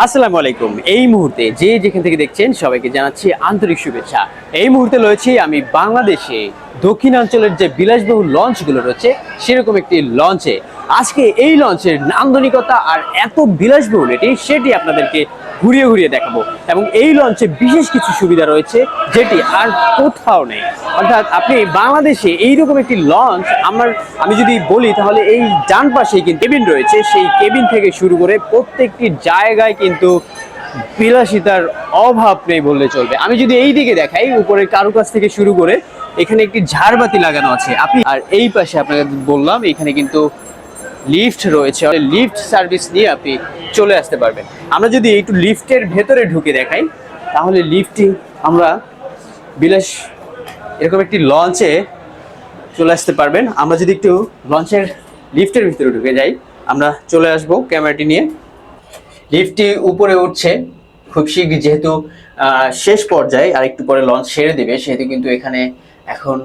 আসসালামু আলাইকুম। এই মুহূর্তে যে যেখান থেকে দেখছেন সবাইকে জানাচ্ছি আন্তরিক শুভেচ্ছা। এই মুহূর্তে রয়েছি আমি বাংলাদেশে দক্ষিণাঞ্চলের যে বিলাসবহুল লঞ্চগুলো রয়েছে সেরকম একটি লঞ্চে। আজকে এই লঞ্চের নান্দনিকতা আর এত বিলাসবহুল সেটি আপনাদেরকে ঘুরিয়ে ঘুরিয়ে দেখাবো এবং এই লঞ্চে বিশেষ কিছু সুবিধা রয়েছে যেটি আর কোথাও নেই। অর্থাৎ আপনি বাংলাদেশে এইরকম একটি লঞ্চ আমি যদি বলি তাহলে এই ডান পাশে কিন্তু কেবিন রয়েছে, সেই কেবিন থেকে শুরু করে প্রত্যেকটি জায়গায় কিন্তু বিলাসিতার অভাব নেই বললে চলবে। আমি যদি এই দিকে দেখাই, উপরের কারুকাজ থেকে শুরু করে এখানে একটি ঝাড়বাতি লাগানো আছে আপনি, আর এই পাশে আপনাকে বললাম এখানে কিন্তু লিফট রয়েছে, লিফট সার্ভিস নিয়ে আপনি চলে আসতে পারবেন। আমরা যদি একটু লিফটের ভেতরে ঢুকে দেখাই তাহলে লিফটে আমরা বিলাস এরকম একটি লঞ্চে চলে আসতে পারবেন। আমরা যদি একটু লঞ্চের লিফটের ভিতরে ঢুকে যাই আমরা চলে আসব ক্যামেরাটি নিয়ে। লিফটটি উপরে উঠছে খুব শীঘ্রই, যেহেতু শেষ পর্যায়ে আর একটু পরে লঞ্চ ছেড়ে দেবে সেহেতু কিন্তু এখানে এখন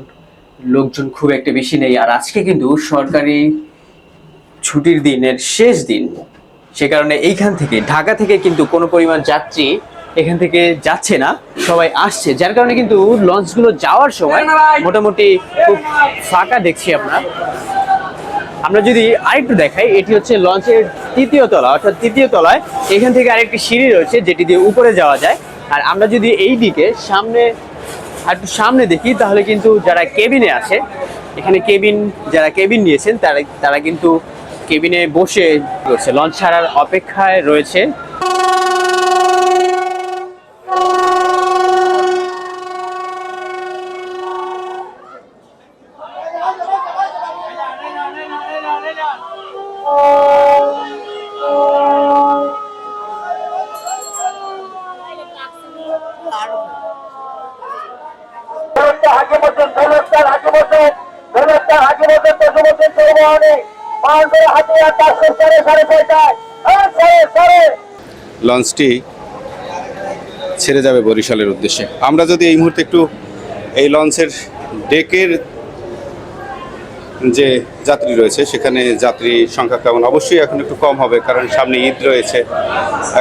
লোকজন খুব একটা বেশি নেই। আর আজকে কিন্তু সরকারি ছুটির দিনের শেষ দিন, সে কারণে এইখান থেকে ঢাকা থেকে কিন্তু কোনো পরিমাণ যাত্রী এখান থেকে যাচ্ছে না, সবাই আসছে, যার কারণে কিন্তু লঞ্চগুলো যাওয়ার সময় মোটামুটি খুব ফাঁকা দেখছি আমরা যদি আরেকটু দেখাই, এটি হচ্ছে লঞ্চের তৃতীয় তলা, অর্থাৎ তৃতীয় তলায় এখান থেকে আরেকটি সিঁড়ি রয়েছে যেটি দিয়ে উপরে যাওয়া যায়। আর আমরা যদি এই দিকে একটু সামনে দেখি তাহলে কিন্তু যারা কেবিনে আছে, এখানে যারা কেবিন নিয়েছেন তারা কিন্তু কেবিনে বসে রয়েছে, লঞ্চ ছাড়ার অপেক্ষায় রয়েছে। লঞ্চটি ছেড়ে যাবে বরিশালের উদ্দেশ্যে। আমরা যদি এই মুহূর্তে একটু এই লঞ্চের ডেকের যে যাত্রী রয়েছে সেখানে যাত্রী সংখ্যা কেমন, অবশ্যই এখন একটু কম হবে কারণ সামনে ঈদ রয়েছে,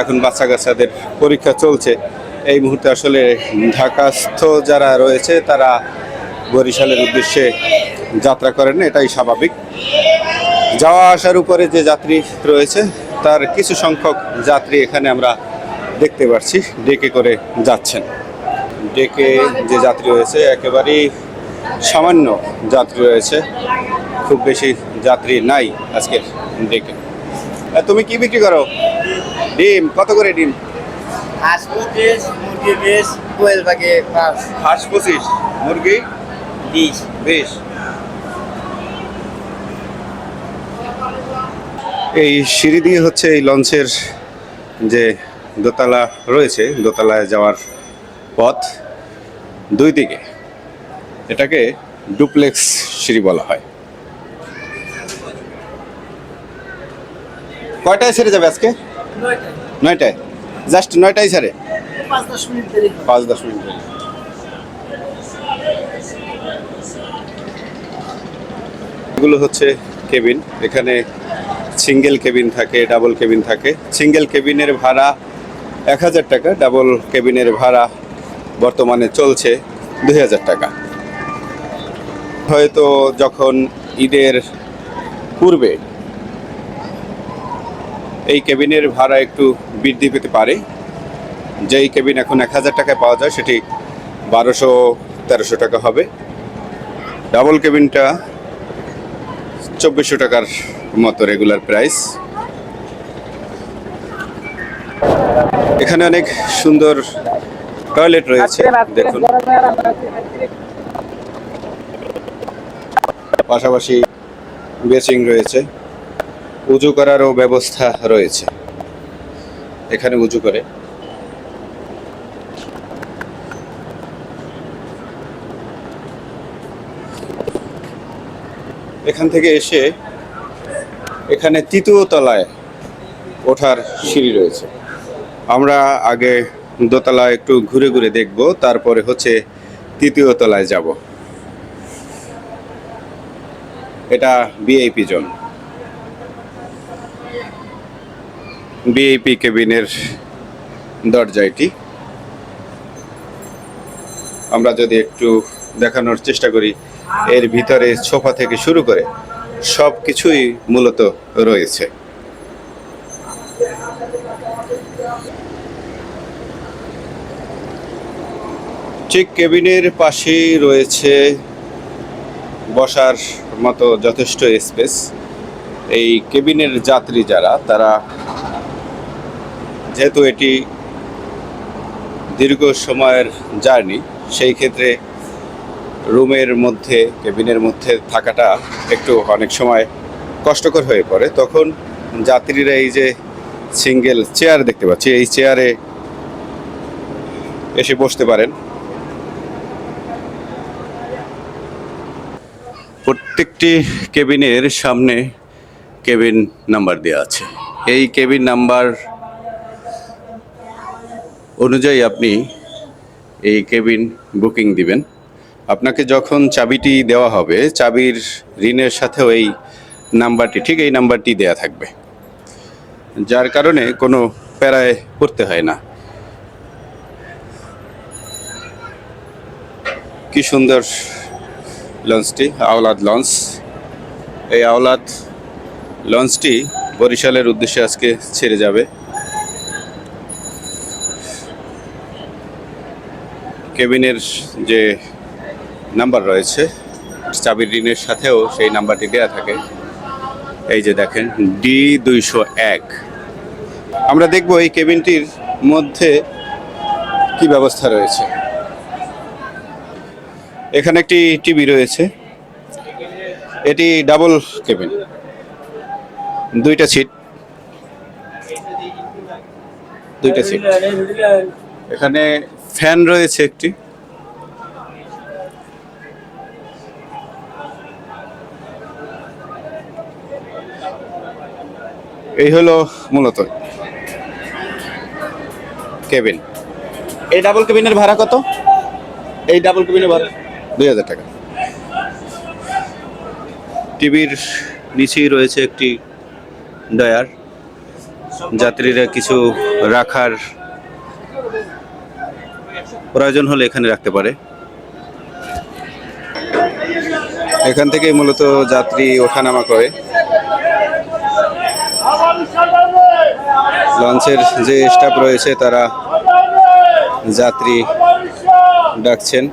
এখন বাচ্চা কাচ্চাদের পরীক্ষা চলছে। এই মুহূর্তে আসলে ঢাকাস্থ যারা রয়েছে তারা বরিশালের উদ্দেশ্যে যাত্রা করেন, এটাই স্বাভাবিক। যাওয়া আসার উপরে যে যাত্রী রয়েছে তার কিছু সংখ্যক যাত্রী এখানে আমরা দেখতে পাচ্ছি ডেকে করে যাচ্ছেন। ডেকে যে যাত্রী রয়েছে একেবারেই সামান্য যাত্রী রয়েছে, খুব বেশি যাত্রী নাই আজকের ডেকে। তুমি কি বিক্রি করো? ডিম কত করে? ডিম হাঁস 25, মুরগি 20, কোয়েল পাখি 5। হাঁস 25, মুরগি 20। এই সিঁড়ি দিয়ে হচ্ছে এই লঞ্চের যে দোতলা রয়েছে, দোতলায় যাওয়ার পথ দুই দিকে, এটাকে ডুপ্লেক্স সিঁড়ি বলা হয়। কয়টায় ছেড়ে যাবে আজকে? 9টায়। জাস্ট 9টায় ছেড়ে 5-10 মিনিট দেরি। 5-10 মিনিট। এগুলো হচ্ছে কেবিন, এখানে সিঙ্গেল কেবিন থাকে, ডাবল কেবিন থাকে। সিঙ্গেল কেবিনের ভাড়া 1000 টাকা, ডাবল কেবিনের ভাড়া বর্তমানে চলছে 2000 টাকা। হয়তো যখন ঈদের পূর্বে এই কেবিনের ভাড়া একটু বৃদ্ধি পেতে পারে। যেই কেবিন এখন 1000 টাকায় পাওয়া যায় সেটি 1200-1300 টাকা হবে। ডাবল কেবিনটা 2400 টাকার মতো রেগুলার প্রাইস। এখানে অনেক সুন্দর টয়লেট রয়েছে দেখুন, পাশাপাশি বেসিং রয়েছে, উজু করারও ব্যবস্থা রয়েছে, এখানে উজু করে। এখান থেকে এসে এখানে তৃতীয় তলায় ওঠার সিঁড়ি রয়েছে। আমরা আগে দোতলা একটু ঘুরে ঘুরে দেখব, তারপরে হচ্ছে তৃতীয় তলায় যাব। এটা ভিআইপি জোন। ভিআইপি কেবিনের দরজা এটি। আমরা যদি একটু দেখানোর চেষ্টা করি, এর ভিতরে সোফা থেকে শুরু করে সব কিছুই মূলত রয়েছে। ঠিক কেবিনের পাশেই রয়েছে বসার মতো যথেষ্ট স্পেস। এই কেবিনের যাত্রী যারা, তারা যেহেতু এটি দীর্ঘ সময়ের জার্নি, সেই ক্ষেত্রে রুমের মধ্যে, কেবিনের মধ্যে থাকাটা একটু অনেক সময় কষ্টকর হয়ে পড়ে। তখন যাত্রীরা এই যে সিঙ্গেল চেয়ার দেখতে পাচ্ছি, এই চেয়ারে এসে বসতে পারেন। প্রত্যেকটি কেবিনের সামনে কেবিন নাম্বার দেওয়া আছে। এই কেবিন নাম্বার অনুযায়ী আপনি এই কেবিন বুকিং দিবেন। আপনাকে যখন চাবিটি দেওয়া হবে, চাবির ঋণের সাথেও এই নাম্বারটি, ঠিক এই নাম্বারটি দেয়া থাকবে, যার কারণে কোনো প্যারায় পড়তে হয় না। কি সুন্দর লঞ্চটি, আওলাদ লঞ্চ। এই আওলাদ লঞ্চটি বরিশালের উদ্দেশ্যে আজকে ছেড়ে যাবে। কেবিনের যে নাম্বার রয়েছে, চাবির ঋণের সাথেও সেই নাম্বারটি দেয়া থাকে। এই যে দেখেন, D201। আমরা দেখব এই কেবিনটির মধ্যে কি ব্যবস্থা রয়েছে। এখানে একটি টিভি রয়েছে। এটি ডাবল কেবিন, দুইটা সিট। এখানে ফ্যান রয়েছে একটি। এই হলো মূলত কেবিন। এই ডাবল কেবিনের ভাড়া কত? এই ডাবল কেবিনের ভাড়া 2000 টাকা। টিভির নিচেই রয়েছে একটি ডয়ার, যাত্রীরা কিছু রাখার প্রয়োজন হলে এখানে রাখতে পারে। এখান থেকেই মূলত যাত্রী ওঠানামা করে। লঞ্চের যে স্টাফ রয়েছে তারা যাত্রী ডাকছেন।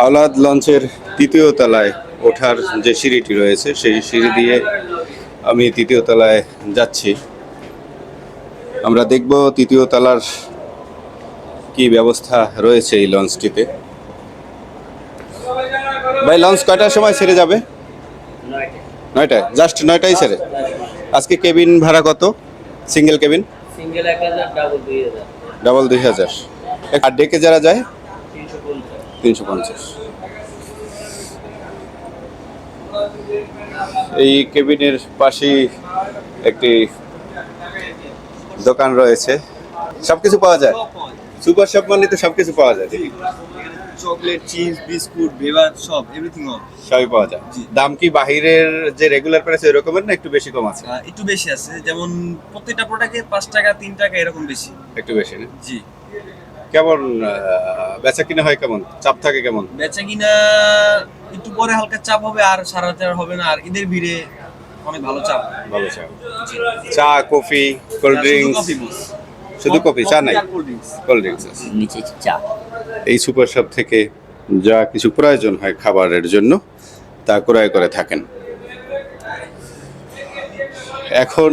আওলাদ লঞ্চের 3য় তলায় ওঠার যে সিঁড়িটি রয়েছে, সেই সিঁড়ি দিয়ে আমি 3য় তলায় যাচ্ছি। আমরা দেখব 3য় তলার কি ব্যবস্থা রয়েছে এই লঞ্চটিতে। ভাই, লঞ্চ কয়টার সময় ছেড়ে যাবে? 9টায়, জাস্ট 9টায় ছেড়ে। আজকে কেবিন ভাড়া কত? Single cabin single 1000, double 2000। আর ডেকে যারা যায় 350। এই কেবিনের পাশেই একটি দোকান রয়েছে, সবকিছু পাওয়া যায়। সুপার শপ মানে তো সবকিছু পাওয়া যায়, চকলেট, চিজ, বিস্কুট, বেভার, সব এভরিথিং অল সবই পাওয়া যায়। দাম কি বাহিরের যে রেগুলার প্রাইস এরকমের না একটু বেশি কম আছে? একটু বেশি আছে, যেমন প্রত্যেকটা প্রোডাক্টে 5 টাকা 3 টাকা এরকম বেশি। একটু বেশি না? জি। কেমন বেচা কিনা হয়, কেমন চাপ থাকে কেমন? বেচা কিনা একটু পরে হালকা চাপ হবে, আর সারা চার হবে না। আর ঈদের ভিড়ে অনেক ভালো চাপ। ভালো চা, চা, কফি, কোল্ড ড্রিঙ্কস? শুধু কফি, চা নাই? কোল্ড ড্রিঙ্কস আছে। নিচে চা। এই সুপার শপ থেকে যা কিছু প্রয়োজন হয় খাবারের জন্য তা ক্রয় করে থাকেন। এখন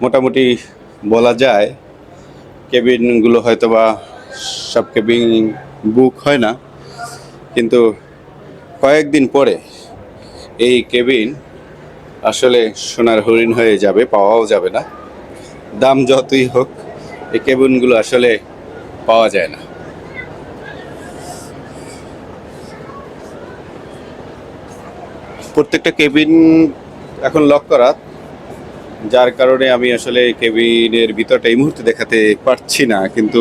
মোটামুটি বলা যায় কেবিনগুলো হয়তোবা সব কেবিন বুক হয় না, কিন্তু কয়েকদিন পরে এই কেবিন আসলে সোনার হরিণ হয়ে যাবে, পাওয়াও যাবে না। দাম যতই হোক, এই কেবিনগুলো আসলে পাওয়া যায় না। প্রত্যেকটা কেবিন এখন লক করা, যার কারণে আমি আসলে কেবিনের ভিতরটা এই মুহূর্তে দেখাতে পারছি না। কিন্তু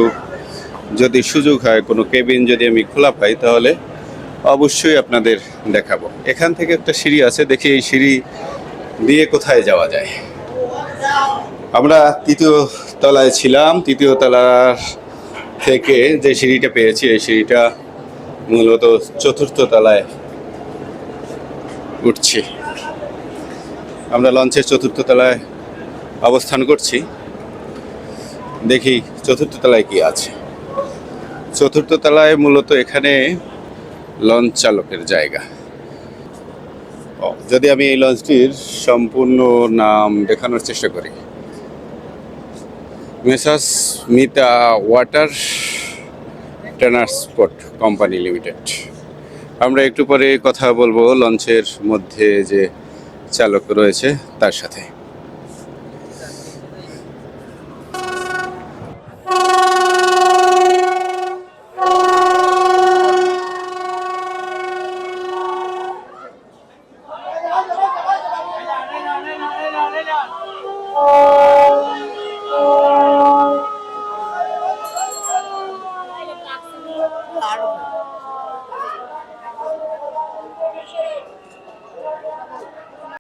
যদি সুযোগ হয়, কোনো কেবিন যদি আমি খোলা পাই, তাহলে অবশ্যই আপনাদের দেখাবো। এখান থেকে একটা সিঁড়ি আছে, দেখি এই সিঁড়ি দিয়ে কোথায় যাওয়া যায়। আমরা তৃতীয় তলায় ছিলাম, তৃতীয় তলার থেকে যে সিঁড়িটা পেয়েছি এই সিঁড়িটা মূলত চতুর্থ তলায় উঠছি। আমরা লঞ্চের চতুর্থ তলায় অবস্থান করছি, দেখি চতুর্থ তলায় কি আছে। চতুর্থ তলায় মূলত এখানে লঞ্চ চালকের জায়গা। যদি আমি এই লঞ্চটির সম্পূর্ণ নাম দেখানোর চেষ্টা করি, messrs Mita water transport company limited. আমরা একটু পরে কথা বলবো লঞ্চের মধ্যে যে চালক রয়েছে তার সাথে।